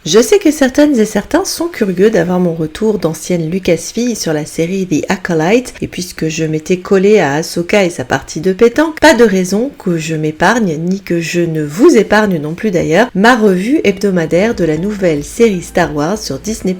Je sais que certaines et certains sont curieux d'avoir mon retour d'ancienne Lucasfille sur la série The Acolyte, et puisque je m'étais collée à Ahsoka et sa partie de pétanque, pas de raison que je m'épargne, ni que je ne vous épargne non plus d'ailleurs, ma revue hebdomadaire de la nouvelle série Star Wars sur Disney+.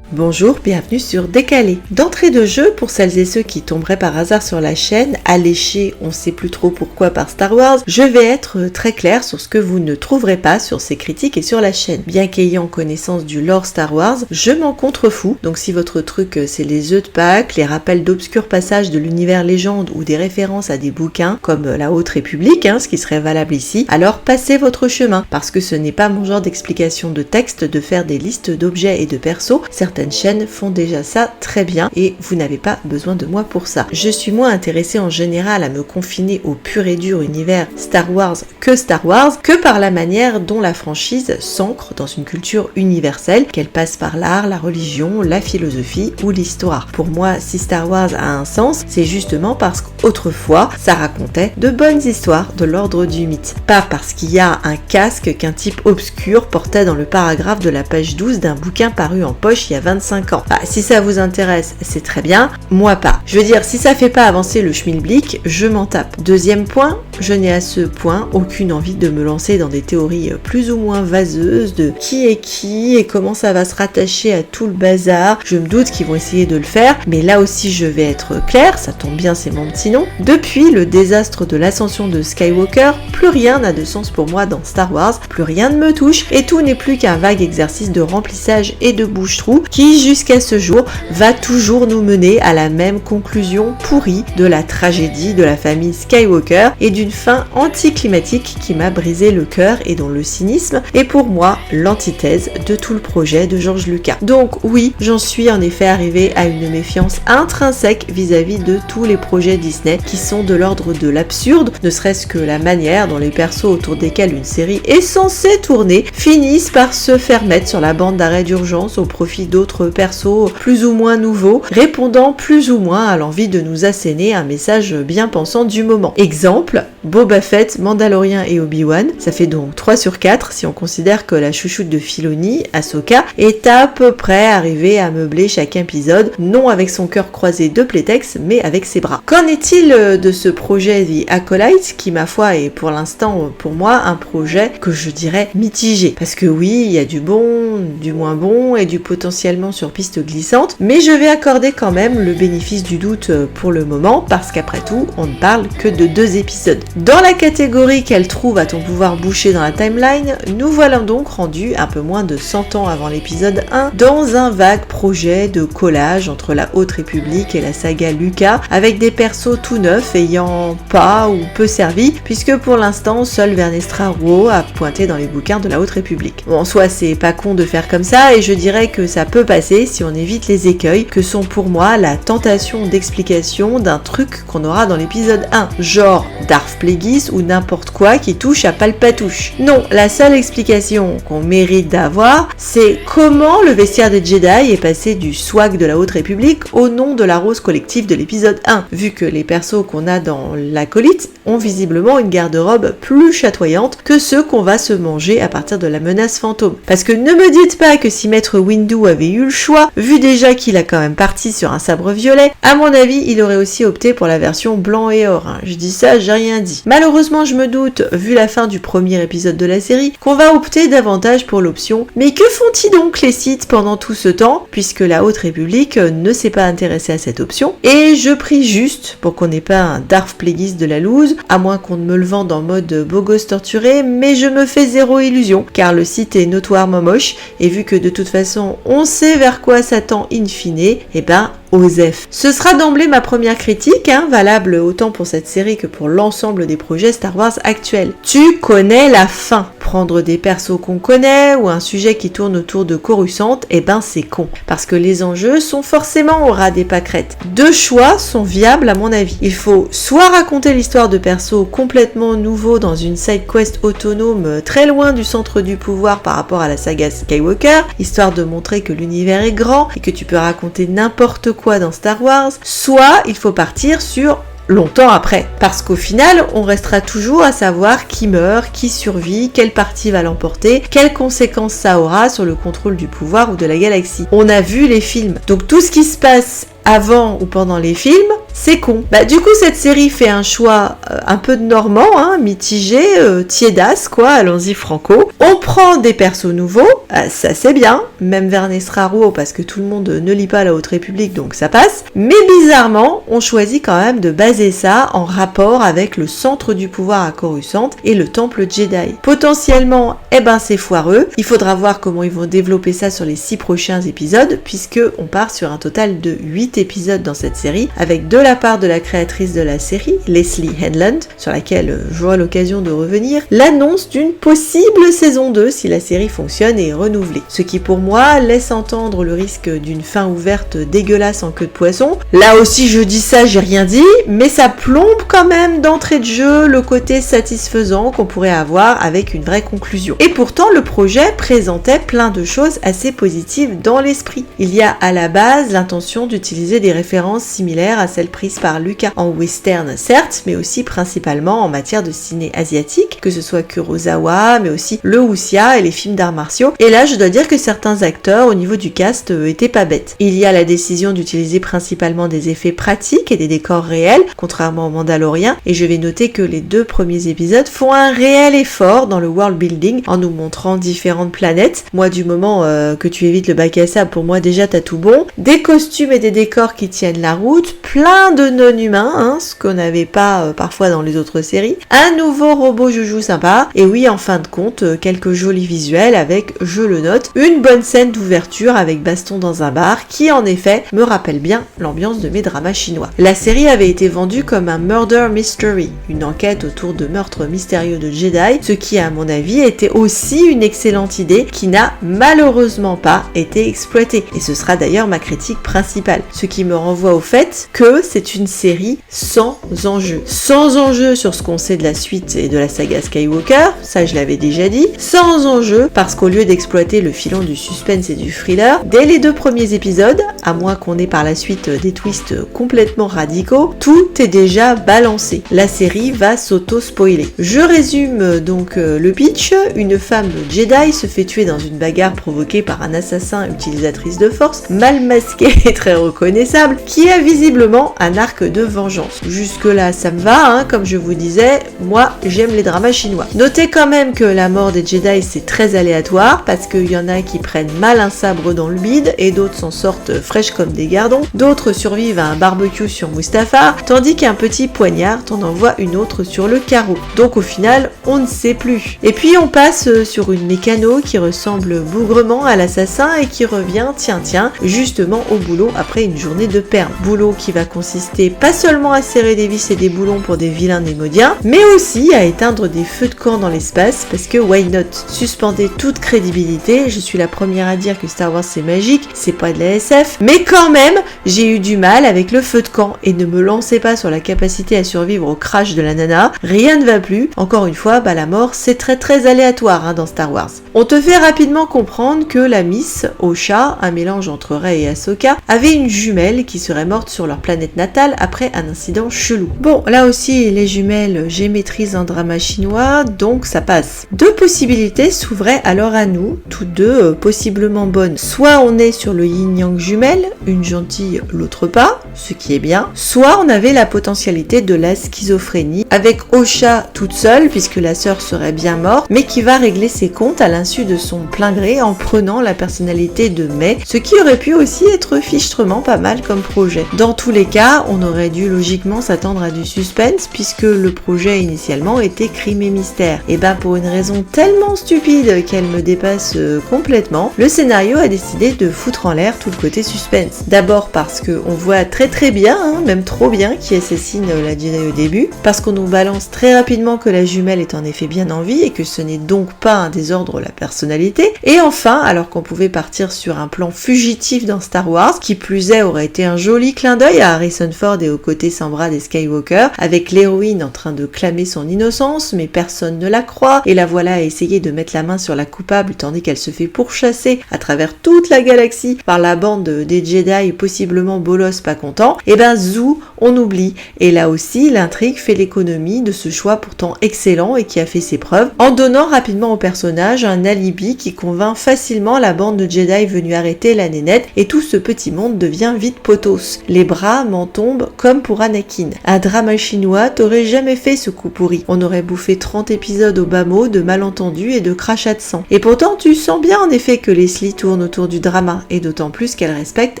Bonjour, bienvenue sur Décalé. D'entrée de jeu, pour celles et ceux qui tomberaient par hasard sur la chaîne, alléchés on sait plus trop pourquoi par Star Wars, je vais être très claire sur ce que vous ne trouverez pas sur ces critiques et sur la chaîne. Bien qu'ayant connaissance du lore Star Wars, je m'en contrefous, donc si votre truc c'est les œufs de Pâques, les rappels d'obscurs passages de l'univers légende ou des références à des bouquins comme la Haute République, ce qui serait valable ici, alors passez votre chemin, parce que ce n'est pas mon genre d'explication de texte de faire des listes d'objets et de persos, certaines chaînes font déjà ça très bien et vous n'avez pas besoin de moi pour ça. Je suis moins intéressée en général à me confiner au pur et dur univers Star Wars que par la manière dont la franchise s'ancre dans une culture universelle, qu'elle passe par l'art, la religion, la philosophie ou l'histoire. Pour moi, si Star Wars a un sens, c'est justement parce qu'autrefois, ça racontait de bonnes histoires de l'ordre du mythe. Pas parce qu'il y a un casque qu'un type obscur portait dans le paragraphe de la page 12 d'un bouquin paru en poche il y a 25 ans. Si ça vous intéresse, c'est très bien, moi pas. Je veux dire, si ça fait pas avancer le schmilblick, je m'en tape. Deuxième point, je n'ai à ce point aucune envie de me lancer dans des théories plus ou moins vaseuses de qui est qui et comment ça va se rattacher à tout le bazar. Je me doute qu'ils vont essayer de le faire, mais là aussi je vais être claire, ça tombe bien, c'est mon petit nom. Depuis le désastre de l'ascension de Skywalker, plus rien n'a de sens pour moi dans Star Wars, plus rien ne me touche et tout n'est plus qu'un vague exercice de remplissage et de bouche-trou qui, jusqu'à ce jour, va toujours nous mener à la même conclusion pourrie de la tragédie de la famille Skywalker et d'une fin anticlimatique qui m'a brisé le cœur et dont le cynisme est pour moi l'antithèse de tout le projet de George Lucas. Donc oui, j'en suis en effet arrivée à une méfiance intrinsèque vis-à-vis de tous les projets Disney qui sont de l'ordre de l'absurde, ne serait-ce que la manière dont les persos autour desquels une série est censée tourner finissent par se faire mettre sur la bande d'arrêt d'urgence au profit d'autres persos plus ou moins nouveaux, répondant plus ou moins à l'envie de nous asséner un message bien pensant du moment. Exemple, Boba Fett, Mandalorian et Obi-Wan, ça fait donc 3 sur 4 si on considère que la chouchoute de Filoni, Ahsoka, est à peu près arrivée à meubler chaque épisode, non avec son cœur croisé de plétex, mais avec ses bras. Qu'en est-il de ce projet The Acolyte, qui ma foi est pour l'instant pour moi un projet que je dirais mitigé, parce que oui, il y a du bon, du moins bon et du potentiellement sur piste glissante, mais je vais accorder quand même le bénéfice du doute pour le moment, parce qu'après tout, on ne parle que de 2 épisodes. Dans la catégorie qu'elle trouve à ton pouvoir boucher dans la timeline, nous voilà donc rendus un peu moins de 100 ans avant l'épisode 1, dans un vague projet de collage entre la Haute République et la saga Lucas, avec des persos tout neufs ayant pas ou peu servi, puisque pour l'instant, seul Vernestra Rwoh a pointé dans les bouquins de la Haute République. Bon, en soi, c'est pas con de faire comme ça, et je dirais que ça peut passer si on évite les écueils que sont pour moi la tentation d'explication d'un truc qu'on aura dans l'épisode 1, genre Darth Plagueis ou n'importe quoi qui touche à Palpatouche. Non, la seule explication qu'on mérite d'avoir, c'est comment le vestiaire des Jedi est passé du swag de la Haute République au nom de la rose collective de l'épisode 1, vu que les persos qu'on a dans l'acolyte ont visiblement une garde-robe plus chatoyante que ceux qu'on va se manger à partir de la menace fantôme. Parce que ne me dites pas que si Maître Windu avait eu le choix, vu déjà qu'il a quand même parti sur un sabre violet, à mon avis, il aurait aussi opté pour la version blanc et or. Je dis ça, j'ai rien dit. Malheureusement, je me doute, vu la fin du premier épisode de la série, qu'on va opter davantage pour l'option. Mais que font-ils donc les Sith pendant tout ce temps, puisque la Haute République ne s'est pas intéressée à cette option? Et je prie juste, pour qu'on n'ait pas un Darth Plagueis de la loose, à moins qu'on ne me le vende en mode beau gosse torturé, mais je me fais zéro illusion, car le site est notoirement moche, et vu que de toute façon, on sait vers quoi s'attend in fine, et ben, Osef. Ce sera d'emblée ma première critique, valable autant pour cette série que pour l'ensemble des projets Star Wars actuels. Tu connais la fin. Prendre des persos qu'on connaît ou un sujet qui tourne autour de Coruscant, c'est con. Parce que les enjeux sont forcément au ras des pâquerettes. 2 choix sont viables à mon avis. Il faut soit raconter l'histoire de persos complètement nouveaux dans une side quest autonome très loin du centre du pouvoir par rapport à la saga Skywalker, histoire de montrer que l'univers est grand et que tu peux raconter n'importe quoi dans Star Wars, soit il faut partir sur longtemps après. Parce qu'au final, on restera toujours à savoir qui meurt, qui survit, quelle partie va l'emporter, quelles conséquences ça aura sur le contrôle du pouvoir ou de la galaxie. On a vu les films, donc tout ce qui se passe avant ou pendant les films, c'est con. Du coup, cette série fait un choix un peu de normand, mitigé, tiédasse, quoi, allons-y franco. On prend des persos nouveaux, ça c'est bien, même Vernès Raro, parce que tout le monde ne lit pas la Haute République, donc ça passe. Mais bizarrement, on choisit quand même de baser ça en rapport avec le centre du pouvoir à Coruscant et le temple Jedi. Potentiellement, c'est foireux. Il faudra voir comment ils vont développer ça sur les 6 prochains épisodes, puisque on part sur un total de 8 épisodes dans cette série, avec de la part de la créatrice de la série, Leslie Headland, sur laquelle j'aurai l'occasion de revenir, l'annonce d'une possible saison 2 si la série fonctionne et est renouvelée. Ce qui pour moi laisse entendre le risque d'une fin ouverte dégueulasse en queue de poisson. Là aussi je dis ça, j'ai rien dit, mais ça plombe quand même d'entrée de jeu le côté satisfaisant qu'on pourrait avoir avec une vraie conclusion. Et pourtant le projet présentait plein de choses assez positives dans l'esprit. Il y a à la base l'intention d'utiliser des références similaires à celles prises par Lucas en western certes, mais aussi principalement en matière de ciné asiatique, que ce soit Kurosawa, mais aussi le wuxia et les films d'arts martiaux. Et là je dois dire que certains acteurs au niveau du cast étaient pas bêtes. Il y a la décision d'utiliser principalement des effets pratiques et des décors réels, contrairement au Mandalorian, et je vais noter que les 2 premiers épisodes font un réel effort dans le world building en nous montrant différentes planètes. Moi du moment que tu évites le bac à sable, pour moi déjà t'as tout bon. Des costumes et des décors qui tiennent la route, plein de non-humains, ce qu'on n'avait pas parfois dans les autres séries, un nouveau robot joujou sympa, et oui en fin de compte quelques jolis visuels avec, je le note, une bonne scène d'ouverture avec baston dans un bar qui en effet me rappelle bien l'ambiance de mes dramas chinois. La série avait été vendue comme un murder mystery, une enquête autour de meurtres mystérieux de Jedi, ce qui à mon avis était aussi une excellente idée qui n'a malheureusement pas été exploitée, et ce sera d'ailleurs ma critique principale, ce qui me renvoie au fait que c'est une série sans enjeu. Sans enjeu sur ce qu'on sait de la suite et de la saga Skywalker, ça je l'avais déjà dit, sans enjeu parce qu'au lieu d'exploiter le filon du suspense et du thriller, dès les 2 premiers épisodes, à moins qu'on ait par la suite des twists complètement radicaux, tout est déjà balancé. La série va s'auto-spoiler. Je résume donc le pitch. Une femme Jedi se fait tuer dans une bagarre provoquée par un assassin utilisatrice de force, mal masqué et très reconnaissable, qui a visiblement un arc de vengeance. Jusque là ça me va, comme je vous disais, moi j'aime les dramas chinois. Notez quand même que la mort des Jedi c'est très aléatoire, parce qu'il y en a qui prennent mal un sabre dans le bide et d'autres s'en sortent fraîches comme des gardons, d'autres survivent à un barbecue sur Mustafar, tandis qu'un petit poignard t'en envoie une autre sur le carreau. Donc au final on ne sait plus. Et puis on passe sur une mécano qui ressemble bougrement à l'assassin et qui revient, tiens, justement au boulot après une journée de perme. Boulot qui va consister pas seulement à serrer des vis et des boulons pour des vilains némodiens, mais aussi à éteindre des feux de camp dans l'espace, parce que why not? Suspendez toute crédibilité, je suis la première à dire que Star Wars c'est magique, c'est pas de la SF, mais quand même, j'ai eu du mal avec le feu de camp, et ne me lancez pas sur la capacité à survivre au crash de la nana, rien ne va plus. Encore une fois, la mort c'est très aléatoire dans Star Wars. On te fait rapidement comprendre que la Miss, Osha, un mélange entre Rey et Ahsoka, avait une jumelle qui serait morte sur leur planète natale après un incident chelou. Bon, là aussi, les jumelles, j'ai maîtrise en drama chinois, donc ça passe. 2 possibilités s'ouvraient alors à nous, toutes 2 possiblement bonnes. Soit on est sur le yin-yang jumelle, une gentille, l'autre pas, ce qui est bien. Soit on avait la potentialité de la schizophrénie, avec Osha toute seule, puisque la sœur serait bien morte, mais qui va régler ses comptes à l'insu de son plein gré en prenant la personnalité de Mai, ce qui aurait pu aussi être fichtrement pas mal comme projet. Dans tous les cas, on aurait dû logiquement s'attendre à du suspense, puisque le projet initialement était crime et mystère. Et pour une raison tellement stupide qu'elle me dépasse complètement, le scénario a décidé de foutre en l'air tout le côté suspense. D'abord parce qu'on voit très bien, même trop bien, qui assassine la Jedi au début, parce qu'on nous balance très rapidement que la jumelle est en effet bien en vie et que ce n'est donc pas un désordre de la personnalité. Et enfin, alors qu'on pouvait partir sur un plan fugitif dans Star Wars, qui plus est aurait été un joli clin d'œil à Harrison Harrison Ford est aux côtés sans bras des Skywalker, avec l'héroïne en train de clamer son innocence, mais personne ne la croit, et la voilà à essayer de mettre la main sur la coupable tandis qu'elle se fait pourchasser à travers toute la galaxie par la bande des Jedi possiblement bolos pas contents, et ben zou, on oublie. Et là aussi, l'intrigue fait l'économie de ce choix pourtant excellent et qui a fait ses preuves, en donnant rapidement au personnage un alibi qui convainc facilement la bande de Jedi venue arrêter la nénette, et tout ce petit monde devient vite potos. Les bras m'en tombent comme pour Anakin. Un drama chinois t'aurait jamais fait ce coup pourri. On aurait bouffé 30 épisodes au bas mot de malentendus et de crachats de sang. Et pourtant, tu sens bien en effet que Leslie tourne autour du drama, et d'autant plus qu'elle respecte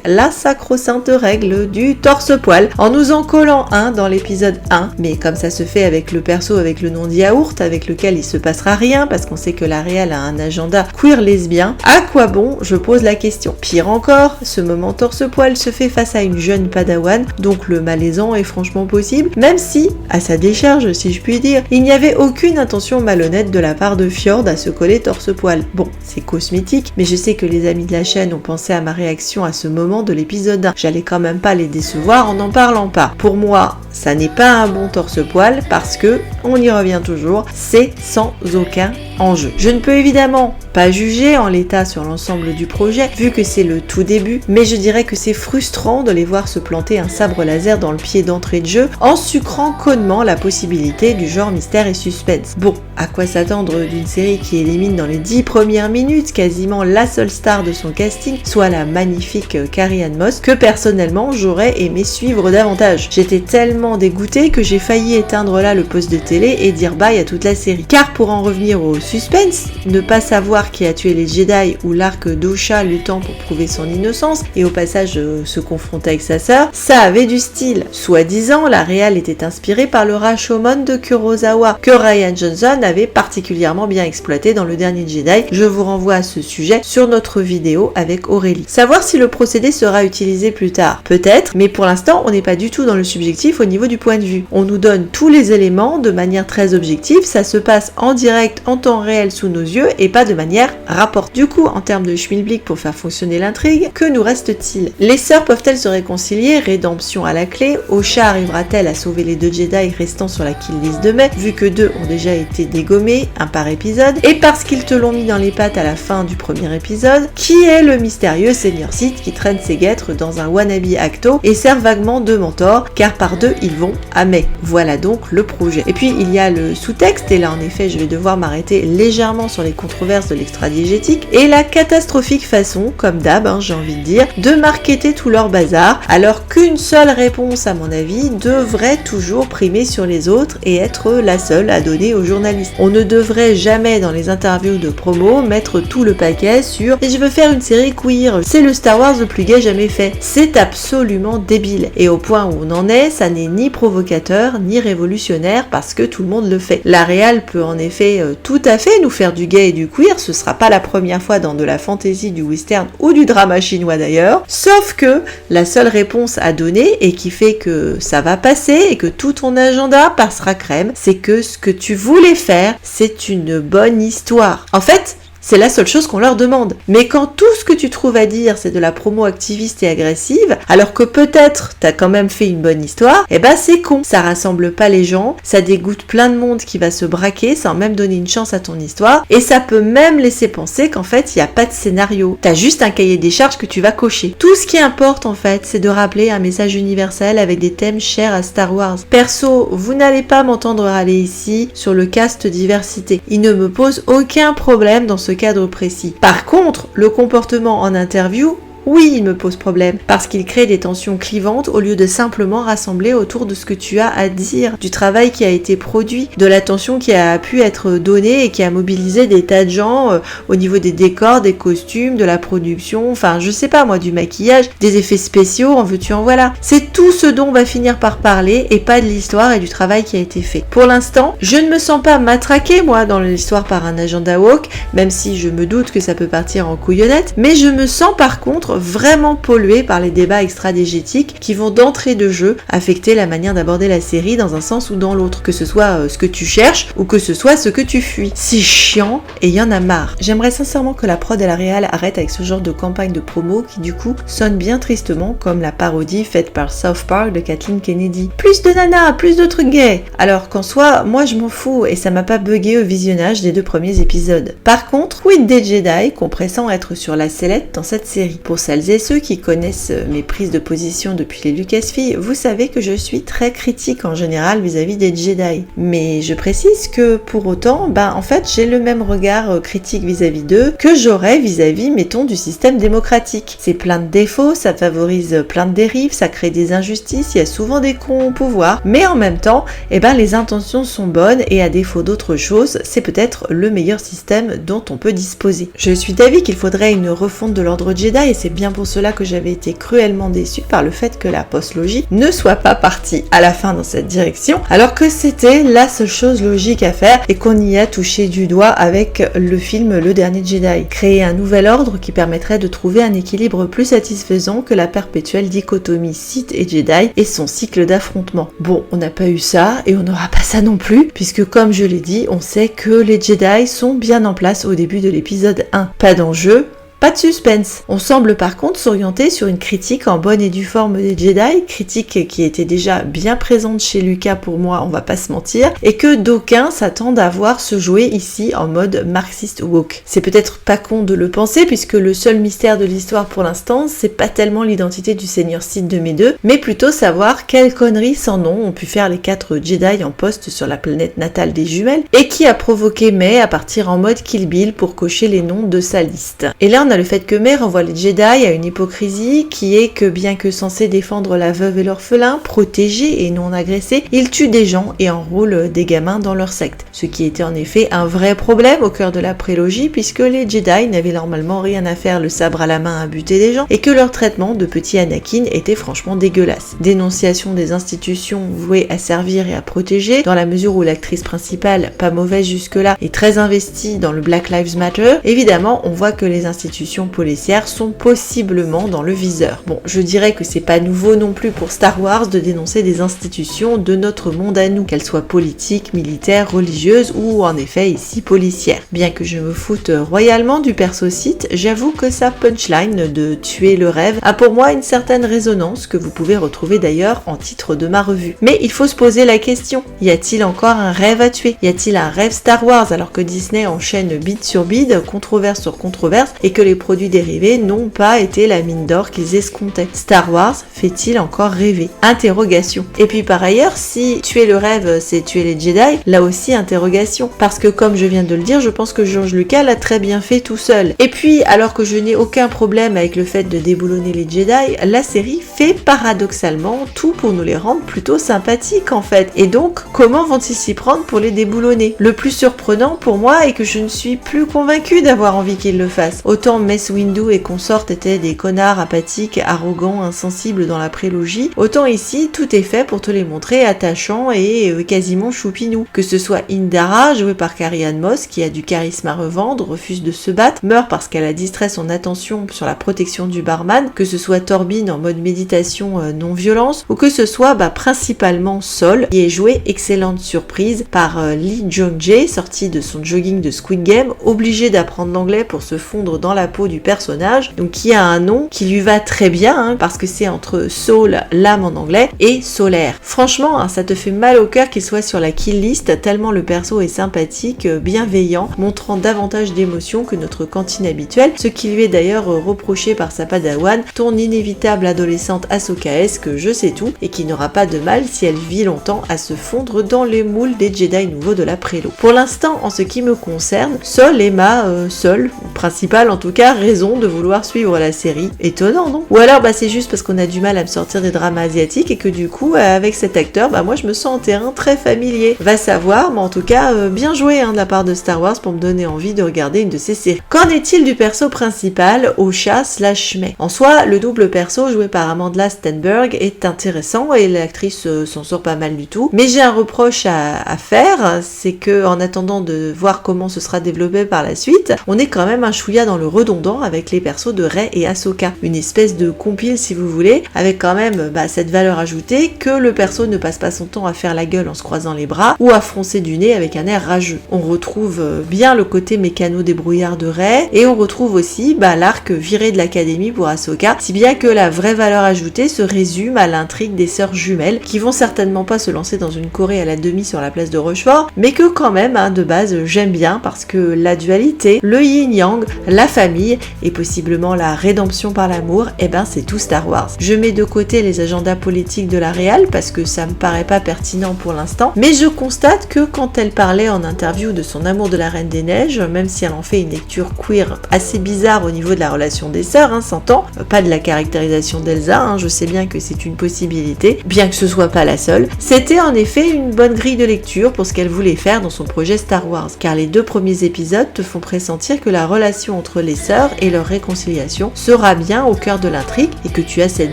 la sacro-sainte règle du torse-poil, en nous en collant un dans l'épisode 1, mais comme ça se fait avec le perso avec le nom de Yaourt, avec lequel il se passera rien, parce qu'on sait que la réal a un agenda queer lesbien, à quoi bon, je pose la question. Pire encore, ce moment torse-poil se fait face à une jeune padawan, donc le malaisant est franchement possible, même si, à sa décharge si je puis dire, il n'y avait aucune intention malhonnête de la part de Fjord à se coller torse-poil. Bon, c'est cosmétique, mais je sais que les amis de la chaîne ont pensé à ma réaction à ce moment de l'épisode 1. J'allais quand même pas les décevoir en n'en parlant pas. Pour moi, ça n'est pas un bon torse-poil parce que, on y revient toujours, c'est sans aucun enjeu. Je ne peux évidemment pas juger en l'état sur l'ensemble du projet, vu que c'est le tout début, mais je dirais que c'est frustrant de les voir se planter un sabre laser dans le pied d'entrée de jeu en sucrant connement la possibilité du genre mystère et suspense. Bon, à quoi s'attendre d'une série qui élimine dans les 10 premières minutes quasiment la seule star de son casting, soit la magnifique Carrie-Anne Moss, que personnellement j'aurais aimé suivre davantage. J'étais tellement dégoûtée que j'ai failli éteindre là le poste de télé et dire bye à toute la série. Car pour en revenir au suspense, ne pas savoir qui a tué les Jedi ou l'arc d'Osha luttant pour prouver son innocence et au passage se confronter avec sa sœur, ça avait du style. Soi-disant, la réal était inspirée par le Rashomon de Kurosawa, que Rian Johnson avait particulièrement bien exploité dans le dernier Jedi. Je vous renvoie à ce sujet sur notre vidéo avec Aurélie. Savoir si le procédé sera utilisé plus tard, peut-être, mais pour l'instant on n'est pas du tout dans le subjectif au niveau du point de vue. On nous donne tous les éléments de manière très objective, ça se passe en direct, en temps réel sous nos yeux et pas de manière rapport. Du coup, en termes de schmilblick pour faire fonctionner l'intrigue, que nous reste-t-il? Les sœurs peuvent-elles se réconcilier? Rédemption à la clé. Osha arrivera-t-elle à sauver les 2 Jedi restant sur la kill list de mai, vu que 2 ont déjà été dégommés, un par épisode, et parce qu'ils te l'ont mis dans les pattes à la fin du premier épisode, qui est le mystérieux Seigneur Sith qui traîne ses guêtres dans un wannabe acto et sert vaguement de mentor, car par 2 ils vont à mai. Voilà donc le projet. Et puis il y a le sous-texte, et là en effet je vais devoir m'arrêter légèrement sur les controverses de l'extra-diégétique, et la catastrophique façon, comme d'hab, j'ai envie de dire, de marketer tout leur bazar, alors qu'une seule réponse à mon avis devrait toujours primer sur les autres et être la seule à donner aux journalistes. On ne devrait jamais dans les interviews de promo mettre tout le paquet sur « et je veux faire une série queer, c'est le Star Wars le plus gay jamais fait ». C'est absolument débile, et au point où on en est, ça n'est ni provocateur ni révolutionnaire parce que tout le monde le fait. La réal peut en effet tout à fait nous faire du gay et du queer, ce sera pas la première fois dans de la fantasy, du western ou du drama chinois d'ailleurs, sauf que la seule réponse à donner et qui fait que ça va passer et que tout ton agenda passera crème, c'est que ce que tu voulais faire, c'est une bonne histoire. En fait, c'est la seule chose qu'on leur demande. Mais quand tout ce que tu trouves à dire, c'est de la promo activiste et agressive, alors que peut-être t'as quand même fait une bonne histoire, eh ben c'est con. Ça rassemble pas les gens, ça dégoûte plein de monde qui va se braquer sans même donner une chance à ton histoire, et ça peut même laisser penser qu'en fait, il n'y a pas de scénario. T'as juste un cahier des charges que tu vas cocher. Tout ce qui importe en fait, c'est de rappeler un message universel avec des thèmes chers à Star Wars. Perso, vous n'allez pas m'entendre râler ici sur le cast diversité. Il ne me pose aucun problème dans ce cadre précis. Par contre, le comportement en interview, oui, il me pose problème, parce qu'il crée des tensions clivantes au lieu de simplement rassembler autour de ce que tu as à dire, du travail qui a été produit, de l'attention qui a pu être donnée et qui a mobilisé des tas de gens au niveau des décors, des costumes, de la production, enfin je sais pas moi, du maquillage, des effets spéciaux, en veux-tu en voilà. C'est tout ce dont on va finir par parler et pas de l'histoire et du travail qui a été fait. Pour l'instant, je ne me sens pas matraquée moi dans l'histoire par un agenda woke, même si je me doute que ça peut partir en couillonnette, mais je me sens par contre être vraiment pollué par les débats extra-diégétiques qui vont d'entrée de jeu affecter la manière d'aborder la série dans un sens ou dans l'autre, que ce soit ce que tu cherches ou que ce soit ce que tu fuis. C'est chiant et il y en a marre. J'aimerais sincèrement que la prod et la réal arrêtent avec ce genre de campagne de promo qui du coup sonne bien tristement comme la parodie faite par South Park de Kathleen Kennedy. Plus de nanas, plus de trucs gays. Alors qu'en soi, moi je m'en fous et ça m'a pas bugué au visionnage des 2 premiers épisodes. Par contre, quid des Jedi qu'on pressent être sur la sellette dans cette série. Pour celles et ceux qui connaissent mes prises de position depuis les Lucasfilms, vous savez que je suis très critique en général vis-à-vis des Jedi. Mais je précise que pour autant, en fait j'ai le même regard critique vis-à-vis d'eux que j'aurais vis-à-vis, mettons, du système démocratique. C'est plein de défauts, ça favorise plein de dérives, ça crée des injustices, il y a souvent des cons au pouvoir, mais en même temps, les intentions sont bonnes et à défaut d'autre chose, c'est peut-être le meilleur système dont on peut disposer. Je suis d'avis qu'il faudrait une refonte de l'ordre Jedi et c'est bien pour cela que j'avais été cruellement déçue par le fait que la postlogie ne soit pas partie à la fin dans cette direction, alors que c'était la seule chose logique à faire et qu'on y a touché du doigt avec le film Le Dernier Jedi. Créer un nouvel ordre qui permettrait de trouver un équilibre plus satisfaisant que la perpétuelle dichotomie Sith et Jedi et son cycle d'affrontement. Bon, on n'a pas eu ça et on n'aura pas ça non plus, puisque comme je l'ai dit, on sait que les Jedi sont bien en place au début de l'épisode 1. Pas d'enjeu, pas de suspense. On semble par contre s'orienter sur une critique en bonne et due forme des Jedi, critique qui était déjà bien présente chez Lucas pour moi, on va pas se mentir, et que d'aucuns s'attendent à voir se jouer ici en mode marxiste woke. C'est peut-être pas con de le penser puisque le seul mystère de l'histoire pour l'instant, c'est pas tellement l'identité du Seigneur Sith de mes deux, mais plutôt savoir quelles conneries sans nom ont pu faire les 4 Jedi en poste sur la planète natale des jumelles et qui a provoqué May à partir en mode Kill Bill pour cocher les noms de sa liste. Et là on a le fait que May renvoie les Jedi à une hypocrisie qui est que bien que censé défendre la veuve et l'orphelin, protégés et non agressés, ils tuent des gens et enrôlent des gamins dans leur secte. Ce qui était en effet un vrai problème au cœur de la prélogie puisque les Jedi n'avaient normalement rien à faire le sabre à la main à buter des gens et que leur traitement de petit Anakin était franchement dégueulasse. Dénonciation des institutions vouées à servir et à protéger, dans la mesure où l'actrice principale, pas mauvaise jusque-là, est très investie dans le Black Lives Matter. Évidemment, on voit que les institutions policières sont possiblement dans le viseur. Bon, je dirais que c'est pas nouveau non plus pour Star Wars de dénoncer des institutions de notre monde à nous, qu'elles soient politiques, militaires, religieuses ou en effet ici policières. Bien que je me foute royalement du perso Sith, j'avoue que sa punchline de tuer le rêve a pour moi une certaine résonance que vous pouvez retrouver d'ailleurs en titre de ma revue. Mais il faut se poser la question, y a-t-il encore un rêve à tuer? Y a-t-il un rêve Star Wars alors que Disney enchaîne bide sur bide, controverse sur controverse et que les produits dérivés n'ont pas été la mine d'or qu'ils escomptaient? Star Wars fait-il encore rêver? Interrogation. Et puis par ailleurs, si tuer le rêve c'est tuer les Jedi, là aussi interrogation. Parce que comme je viens de le dire, je pense que George Lucas l'a très bien fait tout seul. Et puis, alors que je n'ai aucun problème avec le fait de déboulonner les Jedi, la série fait paradoxalement tout pour nous les rendre plutôt sympathiques en fait. Et donc, comment vont-ils s'y prendre pour les déboulonner? Le plus surprenant pour moi est que je ne suis plus convaincue d'avoir envie qu'ils le fassent. Autant Mace Windu et consortes étaient des connards apathiques, arrogants, insensibles dans la prélogie, autant ici tout est fait pour te les montrer attachants et quasiment choupinous. Que ce soit Indara, jouée par Carrie-Anne Moss, qui a du charisme à revendre, refuse de se battre, meurt parce qu'elle a distrait son attention sur la protection du barman, que ce soit Torbin en mode méditation non-violence, ou que ce soit principalement Sol, qui est joué, excellente surprise, par Lee Jong-jae, sorti de son jogging de Squid Game, obligé d'apprendre l'anglais pour se fondre dans la peau du personnage, donc qui a un nom qui lui va très bien, parce que c'est entre Soul, l'âme en anglais, et Solaire. Franchement, ça te fait mal au cœur qu'il soit sur la kill list, tellement le perso est sympathique, bienveillant, montrant davantage d'émotions que notre cantine habituelle, ce qui lui est d'ailleurs reproché par sa padawan, ton inévitable adolescente Ahsokaesque, je sais tout, et qui n'aura pas de mal si elle vit longtemps à se fondre dans les moules des Jedi nouveaux de la prélo. Pour l'instant, en ce qui me concerne, Sol est ma seule, principale en tout cas, raison de vouloir suivre la série. Étonnant, non? Ou alors c'est juste parce qu'on a du mal à me sortir des dramas asiatiques et que du coup, avec cet acteur, moi je me sens en terrain très familier. Va savoir, mais en tout cas, bien joué de la part de Star Wars pour me donner envie de regarder une de ces séries. Qu'en est-il du perso principal, Osha/May? En soi, le double perso joué par Amandla Stenberg est intéressant et l'actrice s'en sort pas mal du tout. Mais j'ai un reproche à faire, c'est que en attendant de voir comment ce sera développé par la suite, on est quand même un chouïa dans le redondant avec les persos de Rey et Ahsoka. Une espèce de compile si vous voulez, avec quand même cette valeur ajoutée que le perso ne passe pas son temps à faire la gueule en se croisant les bras ou à froncer du nez avec un air rageux. On retrouve bien le côté mécano débrouillard de Rey et on retrouve aussi l'arc viré de l'académie pour Ahsoka, si bien que la vraie valeur ajoutée se résume à l'intrigue des sœurs jumelles qui vont certainement pas se lancer dans une choré à la demi sur la place de Rochefort, mais que quand même de base j'aime bien parce que la dualité, le yin-yang, la famille et possiblement la rédemption par l'amour, c'est tout Star Wars. Je mets de côté les agendas politiques de la réal parce que ça me paraît pas pertinent pour l'instant, mais je constate que quand elle parlait en interview de son amour de la Reine des Neiges, même si elle en fait une lecture queer assez bizarre au niveau de la relation des sœurs, s'entend, pas de la caractérisation d'Elsa, je sais bien que c'est une possibilité, bien que ce soit pas la seule, c'était en effet une bonne grille de lecture pour ce qu'elle voulait faire dans son projet Star Wars, car les 2 premiers épisodes te font pressentir que la relation entre les sœurs et leur réconciliation sera bien au cœur de l'intrigue et que tu as cette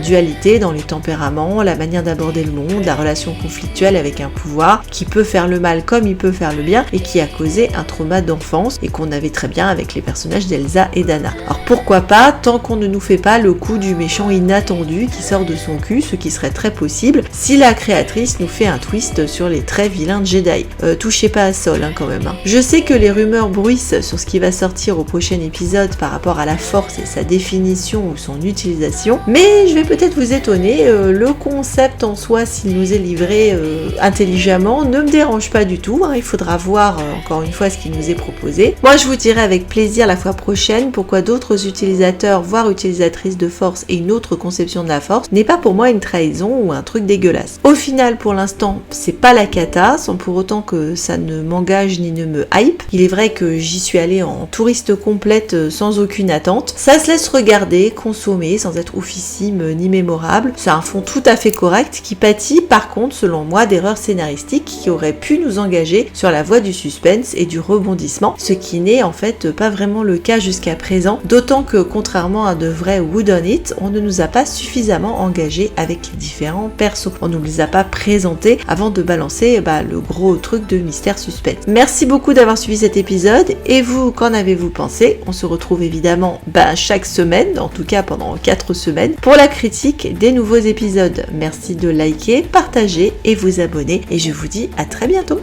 dualité dans les tempéraments, la manière d'aborder le monde, la relation conflictuelle avec un pouvoir qui peut faire le mal comme il peut faire le bien et qui a causé un trauma d'enfance et qu'on avait très bien avec les personnages d'Elsa et d'Anna. Alors pourquoi pas, tant qu'on ne nous fait pas le coup du méchant inattendu qui sort de son cul, ce qui serait très possible si la créatrice nous fait un twist sur les très vilains Jedi. Touchez pas à Sol quand même. Je sais que les rumeurs bruissent sur ce qui va sortir au prochain épisode par rapport à la force et sa définition ou son utilisation, mais je vais peut-être vous étonner, le concept en soi, s'il nous est livré intelligemment, ne me dérange pas du tout, il faudra voir encore une fois ce qui nous est proposé. Moi je vous dirai avec plaisir la fois prochaine pourquoi d'autres utilisateurs, voire utilisatrices de force et une autre conception de la force n'est pas pour moi une trahison ou un truc dégueulasse. Au final pour l'instant c'est pas la cata, sans pour autant que ça ne m'engage ni ne me hype. Il est vrai que j'y suis allée en touriste complète sans aucune attente. Ça se laisse regarder, consommer sans être oufissime ni mémorable. C'est un fond tout à fait correct qui pâtit par contre selon moi d'erreurs scénaristiques qui auraient pu nous engager sur la voie du suspense et du rebondissement, ce qui n'est en fait pas vraiment le cas jusqu'à présent, d'autant que contrairement à de vrais Whodunit It, on ne nous a pas suffisamment engagés avec les différents persos. On ne les a pas présentés avant de balancer le gros truc de mystère suspense. Merci beaucoup d'avoir suivi cet épisode et vous, qu'en avez-vous pensé? On se retrouve évidemment chaque semaine, en tout cas pendant 4 semaines, pour la critique des nouveaux épisodes. Merci de liker, partager et vous abonner et je vous dis à très bientôt.